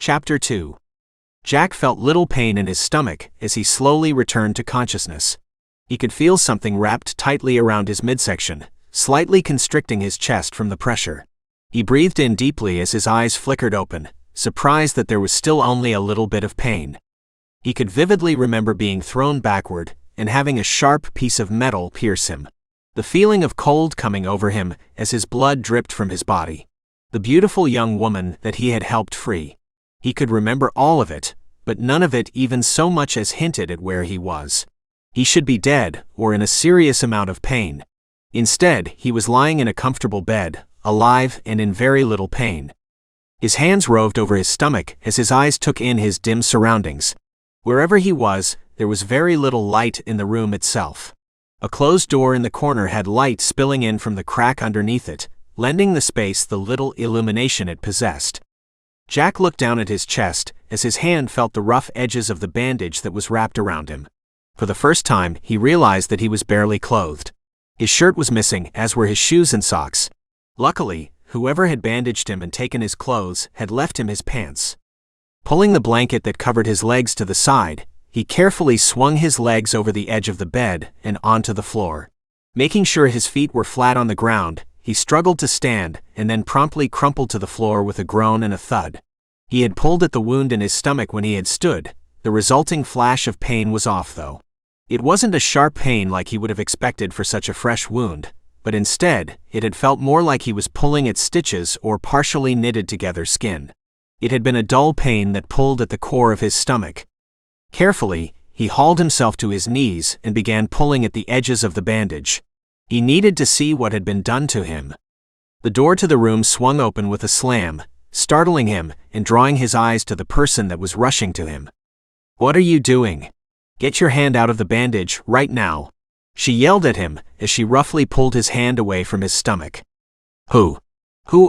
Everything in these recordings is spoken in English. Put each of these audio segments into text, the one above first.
Chapter 2. Jack felt little pain in his stomach as he slowly returned to consciousness. He could feel something wrapped tightly around his midsection, slightly constricting his chest from the pressure. He breathed in deeply as his eyes flickered open, surprised that there was still only a little bit of pain. He could vividly remember being thrown backward and having a sharp piece of metal pierce him. The feeling of cold coming over him as his blood dripped from his body. The beautiful young woman that he had helped free. He could remember all of it, but none of it even so much as hinted at where he was. He should be dead or in a serious amount of pain. Instead, he was lying in a comfortable bed, alive and in very little pain. His hands roved over his stomach as his eyes took in his dim surroundings. Wherever he was, there was very little light in the room itself. A closed door in the corner had light spilling in from the crack underneath it, lending the space the little illumination it possessed. Jack looked down at his chest as his hand felt the rough edges of the bandage that was wrapped around him. For the first time, he realized that he was barely clothed. His shirt was missing, as were his shoes and socks. Luckily, whoever had bandaged him and taken his clothes had left him his pants. Pulling the blanket that covered his legs to the side, he carefully swung his legs over the edge of the bed and onto the floor. Making sure his feet were flat on the ground, he struggled to stand and then promptly crumpled to the floor with a groan and a thud. He had pulled at the wound in his stomach when he had stood. The resulting flash of pain was off, though. It wasn't a sharp pain like he would have expected for such a fresh wound, but instead, it had felt more like he was pulling at stitches or partially knitted together skin. It had been a dull pain that pulled at the core of his stomach. Carefully, he hauled himself to his knees and began pulling at the edges of the bandage. He needed to see what had been done to him. The door to the room swung open with a slam, startling him and drawing his eyes to the person that was rushing to him. "What are you doing? Get your hand out of the bandage right now," she yelled at him as she roughly pulled his hand away from his stomach. Who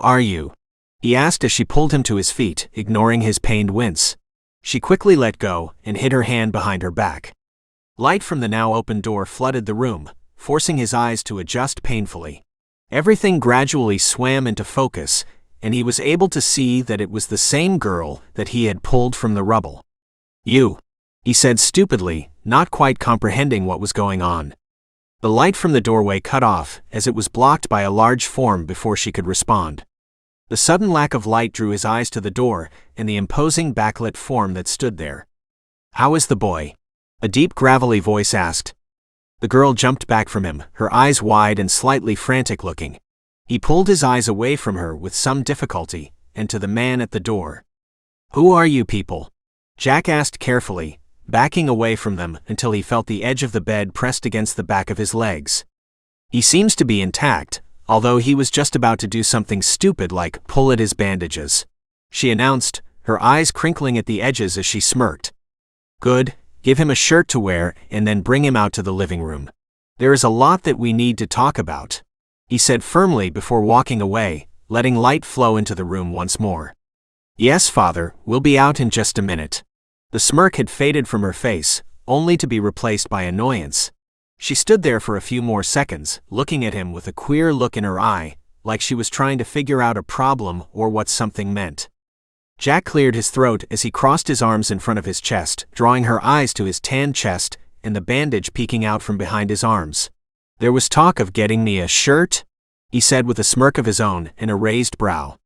are you?" he asked as she pulled him to his feet, ignoring his pained wince. She quickly let go and hid her hand behind her back. Light from the now open door flooded the room, forcing his eyes to adjust painfully. Everything gradually swam into focus, and he was able to see that it was the same girl that he had pulled from the rubble. "You," he said stupidly, not quite comprehending what was going on. The light from the doorway cut off as it was blocked by a large form before she could respond. The sudden lack of light drew his eyes to the door and the imposing backlit form that stood there. "How is the boy?" a deep gravelly voice asked. The girl jumped back from him, her eyes wide and slightly frantic looking. He pulled his eyes away from her with some difficulty, and to the man at the door. "Who are you people?" Jack asked carefully, backing away from them until he felt the edge of the bed pressed against the back of his legs. He seems to be intact, although he was just about to do something stupid like pull at his bandages, she announced, her eyes crinkling at the edges as she smirked. "Good. Give him a shirt to wear and then bring him out to the living room. There is a lot that we need to talk about," he said firmly before walking away, letting light flow into the room once more. "Yes, Father, we'll be out in just a minute." The smirk had faded from her face, only to be replaced by annoyance. She stood there for a few more seconds, looking at him with a queer look in her eye, like she was trying to figure out a problem or what something meant. Jack cleared his throat as he crossed his arms in front of his chest, drawing her eyes to his tanned chest and the bandage peeking out from behind his arms. "There was talk of getting me a shirt?" he said with a smirk of his own and a raised brow.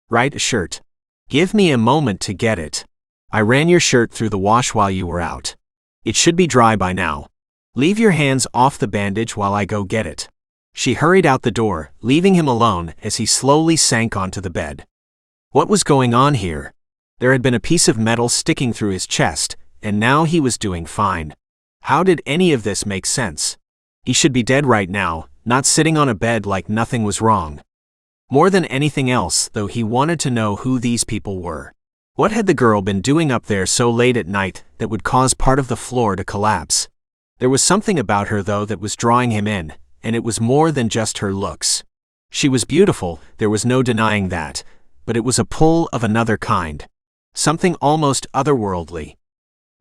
"Right, a shirt. Give me a moment to get it. I ran your shirt through the wash while you were out. It should be dry by now. Leave your hands off the bandage while I go get it." She hurried out the door, leaving him alone as he slowly sank onto the bed. What was going on here? There had been a piece of metal sticking through his chest, and now he was doing fine. How did any of this make sense? He should be dead right now, not sitting on a bed like nothing was wrong. More than anything else, though, he wanted to know who these people were. What had the girl been doing up there so late at night that would cause part of the floor to collapse? There was something about her, though, that was drawing him in, and it was more than just her looks. She was beautiful, there was no denying that, but it was a pull of another kind. Something almost otherworldly.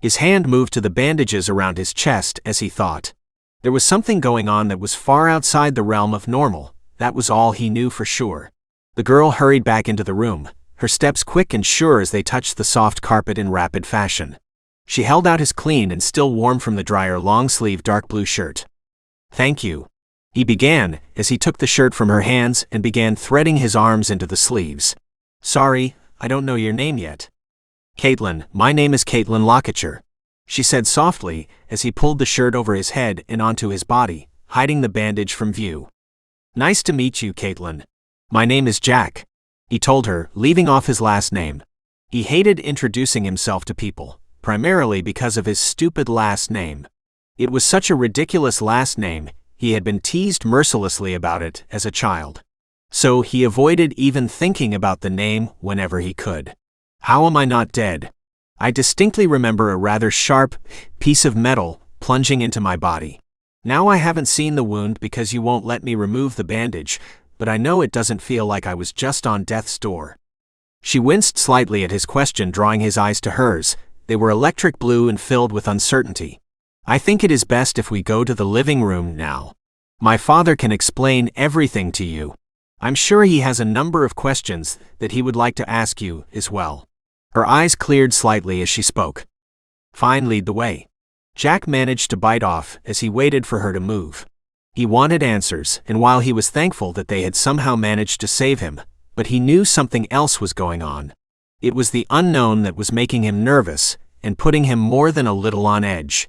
His hand moved to the bandages around his chest as he thought. There was something going on that was far outside the realm of normal, that was all he knew for sure. The girl hurried back into the room, her steps quick and sure as they touched the soft carpet in rapid fashion. She held out his clean and still warm from the dryer long-sleeve dark blue shirt. "Thank you," he began, as he took the shirt from her hands and began threading his arms into the sleeves. "Sorry, I don't know your name yet." "Kaitlyn, my name is Kaitlyn Lockitcher," she said softly as he pulled the shirt over his head and onto his body, hiding the bandage from view. "Nice to meet you, Kaitlyn. My name is Jack," he told her, leaving off his last name. He hated introducing himself to people, primarily because of his stupid last name. It was such a ridiculous last name, he had been teased mercilessly about it as a child. So he avoided even thinking about the name whenever he could. "How am I not dead? I distinctly remember a rather sharp piece of metal plunging into my body. Now I haven't seen the wound because you won't let me remove the bandage, but I know it doesn't feel like I was just on death's door." She winced slightly at his question, drawing his eyes to hers. They were electric blue and filled with uncertainty. "I think it is best if we go to the living room now. My father can explain everything to you. I'm sure he has a number of questions that he would like to ask you as well." Her eyes cleared slightly as she spoke. "Fine, lead the way." Jack managed to bite off as he waited for her to move. He wanted answers, and while he was thankful that they had somehow managed to save him, but he knew something else was going on. It was the unknown that was making him nervous and putting him more than a little on edge.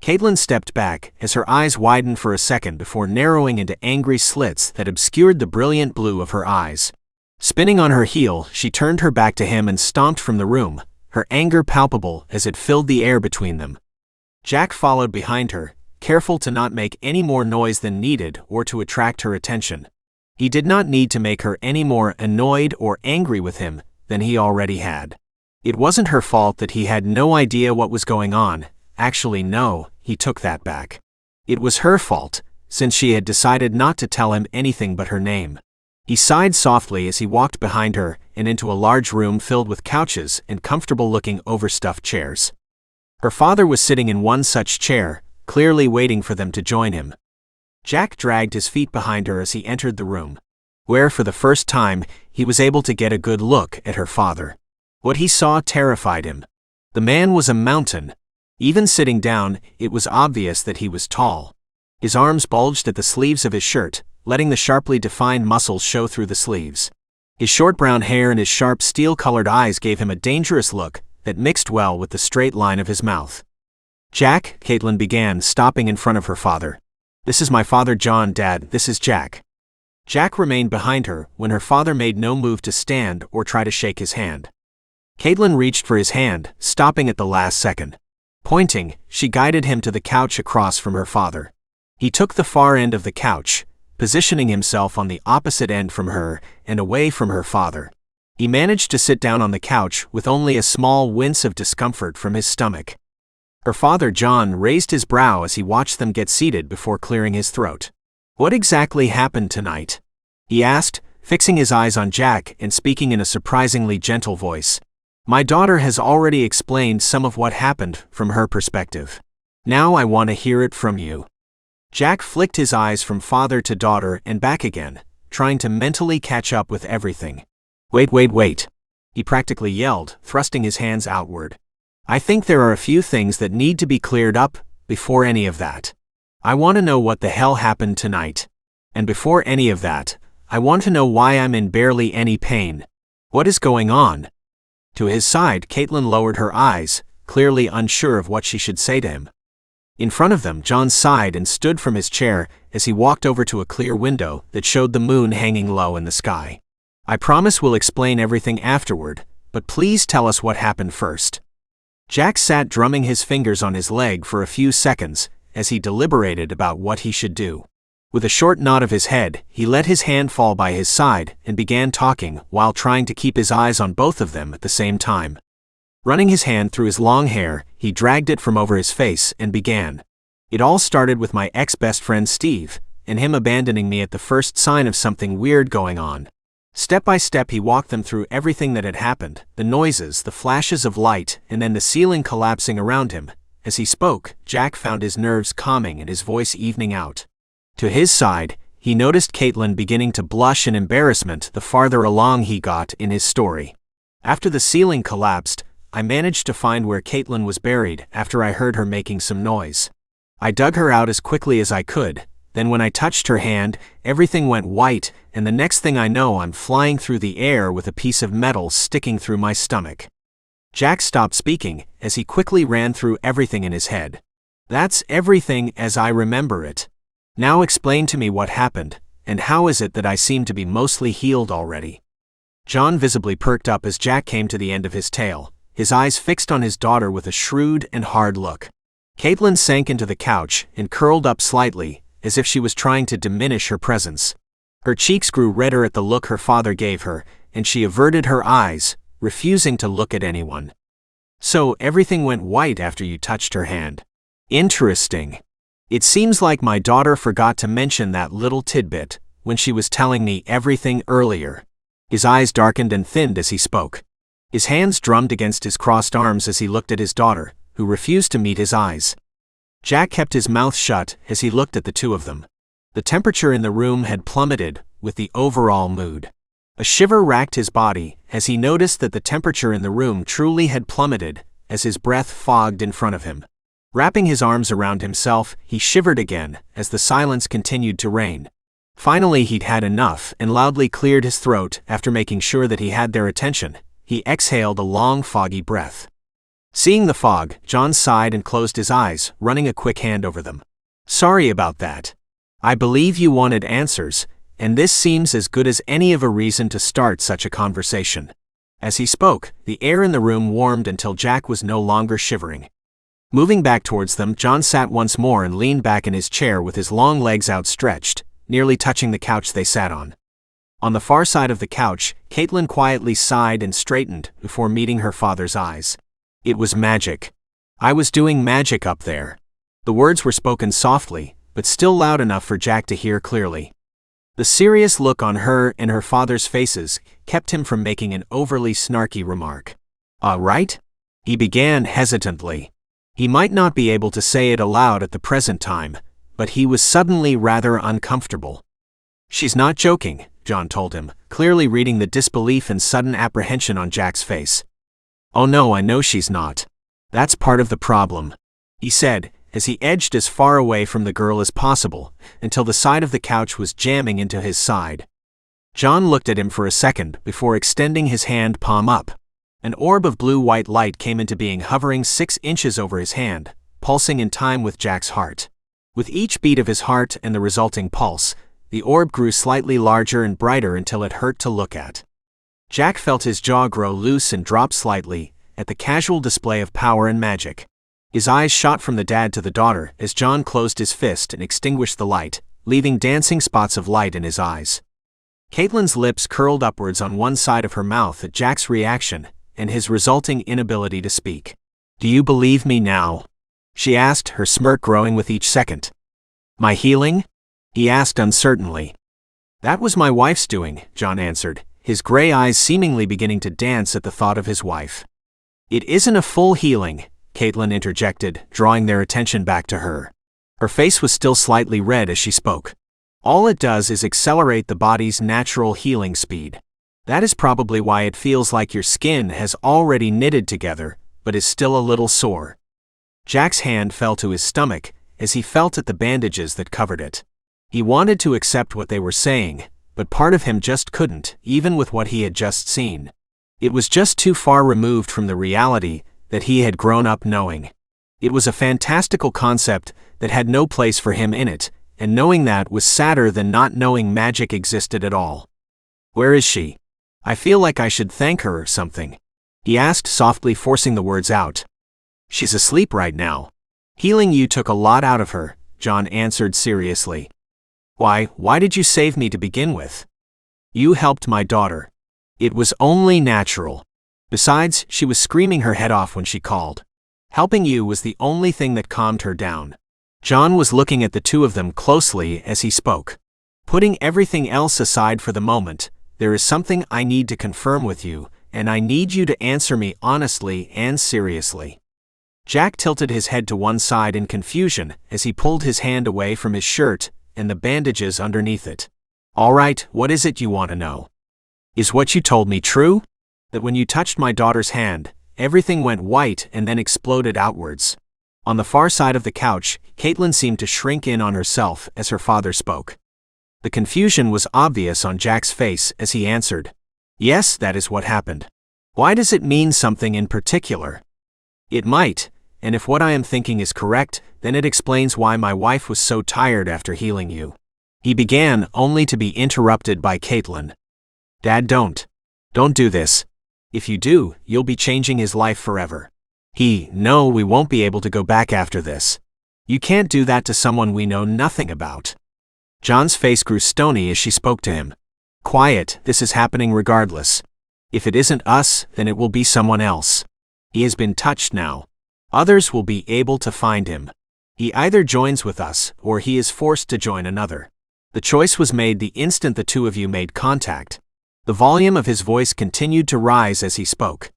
Kaitlyn stepped back as her eyes widened for a second before narrowing into angry slits that obscured the brilliant blue of her eyes. Spinning on her heel, she turned her back to him and stomped from the room, her anger palpable as it filled the air between them. Jack followed behind her, careful to not make any more noise than needed or to attract her attention. He did not need to make her any more annoyed or angry with him than he already had. It wasn't her fault that he had no idea what was going on. Actually, no, he took that back. It was her fault, since she had decided not to tell him anything but her name. He sighed softly as he walked behind her and into a large room filled with couches and comfortable-looking overstuffed chairs. Her father was sitting in one such chair, clearly waiting for them to join him. Jack dragged his feet behind her as he entered the room, where for the first time he was able to get a good look at her father. What he saw terrified him. The man was a mountain. Even sitting down, it was obvious that he was tall. His arms bulged at the sleeves of his shirt, letting the sharply defined muscles show through the sleeves. His short brown hair and his sharp steel-colored eyes gave him a dangerous look that mixed well with the straight line of his mouth. "Jack," Kaitlyn began, stopping in front of her father. "This is my father John, Dad, this is Jack." Jack remained behind her when her father made no move to stand or try to shake his hand. Kaitlyn reached for his hand, stopping at the last second. Pointing, she guided him to the couch across from her father. He took the far end of the couch, positioning himself on the opposite end from her and away from her father. He managed to sit down on the couch with only a small wince of discomfort from his stomach. Her father John raised his brow as he watched them get seated before clearing his throat. "What exactly happened tonight?" he asked, fixing his eyes on Jack and speaking in a surprisingly gentle voice. "My daughter has already explained some of what happened from her perspective. Now I want to hear it from you." Jack flicked his eyes from father to daughter and back again, trying to mentally catch up with everything. Wait, he practically yelled, thrusting his hands outward. "I think there are a few things that need to be cleared up before any of that. I want to know what the hell happened tonight. And before any of that, I want to know why I'm in barely any pain. What is going on?" To his side, Kaitlyn lowered her eyes, clearly unsure of what she should say to him. In front of them, John sighed and stood from his chair as he walked over to a clear window that showed the moon hanging low in the sky. "I promise we'll explain everything afterward, but please tell us what happened first." Jack sat drumming his fingers on his leg for a few seconds as he deliberated about what he should do. With a short nod of his head, he let his hand fall by his side and began talking while trying to keep his eyes on both of them at the same time. Running his hand through his long hair, he dragged it from over his face and began. "It all started with my ex-best friend Steve, and him abandoning me at the first sign of something weird going on." Step by step he walked them through everything that had happened, the noises, the flashes of light, and then the ceiling collapsing around him. As he spoke, Jack found his nerves calming and his voice evening out. To his side, He noticed Kaitlyn beginning to blush in embarrassment the farther along he got in his story. After the ceiling collapsed, I managed to find where Kaitlyn was buried after I heard her making some noise. I dug her out as quickly as I could. Then when I touched her hand, everything went white, and the next thing I know I'm flying through the air with a piece of metal sticking through my stomach. Jack stopped speaking as he quickly ran through everything in his head. That's everything as I remember it. Now explain to me what happened, and how is it that I seem to be mostly healed already? John visibly perked up as Jack came to the end of his tale, his eyes fixed on his daughter with a shrewd and hard look. Kaitlyn sank into the couch and curled up slightly, as if she was trying to diminish her presence. Her cheeks grew redder at the look her father gave her, and she averted her eyes, refusing to look at anyone. So everything went white after you touched her hand. Interesting. It seems like my daughter forgot to mention that little tidbit when she was telling me everything earlier. His eyes darkened and thinned as he spoke. His hands drummed against his crossed arms as he looked at his daughter, who refused to meet his eyes. Jack kept his mouth shut as he looked at the two of them. The temperature in the room had plummeted with the overall mood. A shiver racked his body as he noticed that the temperature in the room truly had plummeted as his breath fogged in front of him. Wrapping his arms around himself, he shivered again as the silence continued to reign. Finally, he'd had enough and loudly cleared his throat after making sure that he had their attention. He exhaled a long, foggy breath. Seeing the fog, John sighed and closed his eyes, running a quick hand over them. Sorry about that. I believe you wanted answers, and this seems as good as any of a reason to start such a conversation. As he spoke, the air in the room warmed until Jack was no longer shivering. Moving back towards them, John sat once more and leaned back in his chair with his long legs outstretched, nearly touching the couch they sat on. On the far side of the couch, Kaitlyn quietly sighed and straightened before meeting her father's eyes. It was magic. I was doing magic up there. The words were spoken softly, but still loud enough for Jack to hear clearly. The serious look on her and her father's faces kept him from making an overly snarky remark. Right? He began hesitantly. He might not be able to say it aloud at the present time, but he was suddenly rather uncomfortable. She's not joking, John told him, clearly reading the disbelief and sudden apprehension on Jack's face. Oh no, I know she's not. That's part of the problem, he said, as he edged as far away from the girl as possible, until the side of the couch was jamming into his side. John looked at him for a second before extending his hand palm up. An orb of blue-white light came into being, hovering 6 inches over his hand, pulsing in time with Jack's heart. With each beat of his heart and the resulting pulse, the orb grew slightly larger and brighter until it hurt to look at. Jack felt his jaw grow loose and drop slightly at the casual display of power and magic. His eyes shot from the dad to the daughter as John closed his fist and extinguished the light, leaving dancing spots of light in his eyes. Kaitlyn's lips curled upwards on one side of her mouth at Jack's reaction and his resulting inability to speak. Do you believe me now? She asked, her smirk growing with each second. My healing? He asked uncertainly. That was my wife's doing, John answered, his gray eyes seemingly beginning to dance at the thought of his wife. It isn't a full healing, Kaitlyn interjected, drawing their attention back to her. Her face was still slightly red as she spoke. All it does is accelerate the body's natural healing speed. That is probably why it feels like your skin has already knitted together, but is still a little sore. Jack's hand fell to his stomach as he felt at the bandages that covered it. He wanted to accept what they were saying, but part of him just couldn't, even with what he had just seen. It was just too far removed from the reality that he had grown up knowing. It was a fantastical concept that had no place for him in it, and knowing that was sadder than not knowing magic existed at all. Where is she? I feel like I should thank her or something, he asked softly, forcing the words out. She's asleep right now. Healing you took a lot out of her, John answered seriously. Why did you save me to begin with? You helped my daughter. It was only natural. Besides, she was screaming her head off when she called. Helping you was the only thing that calmed her down. John was looking at the two of them closely as he spoke. Putting everything else aside for the moment, there is something I need to confirm with you, and I need you to answer me honestly and seriously. Jack tilted his head to one side in confusion as he pulled his hand away from his shirt and the bandages underneath it. "All right, what is it you want to know? Is what you told me true? That when you touched my daughter's hand, everything went white and then exploded outwards?" On the far side of the couch, Kaitlyn seemed to shrink in on herself as her father spoke. The confusion was obvious on Jack's face as he answered, "Yes, that is what happened." "Why does it mean something in particular?" "It might, and if what I am thinking is correct, then it explains why my wife was so tired after healing you." He began, only to be interrupted by Kaitlyn. "Dad, don't do this. If you do, you'll be changing his life forever." No, we won't be able to go back after this. You can't do that to someone we know nothing about." John's face grew stony as she spoke to him. "Quiet, this is happening regardless. If it isn't us, then it will be someone else. He has been touched now. Others will be able to find him. He either joins with us, or he is forced to join another. The choice was made the instant the two of you made contact." The volume of his voice continued to rise as he spoke.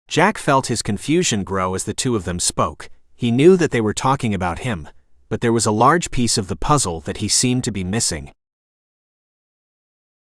Jack felt his confusion grow as the two of them spoke. He knew that they were talking about him, but there was a large piece of the puzzle that he seemed to be missing.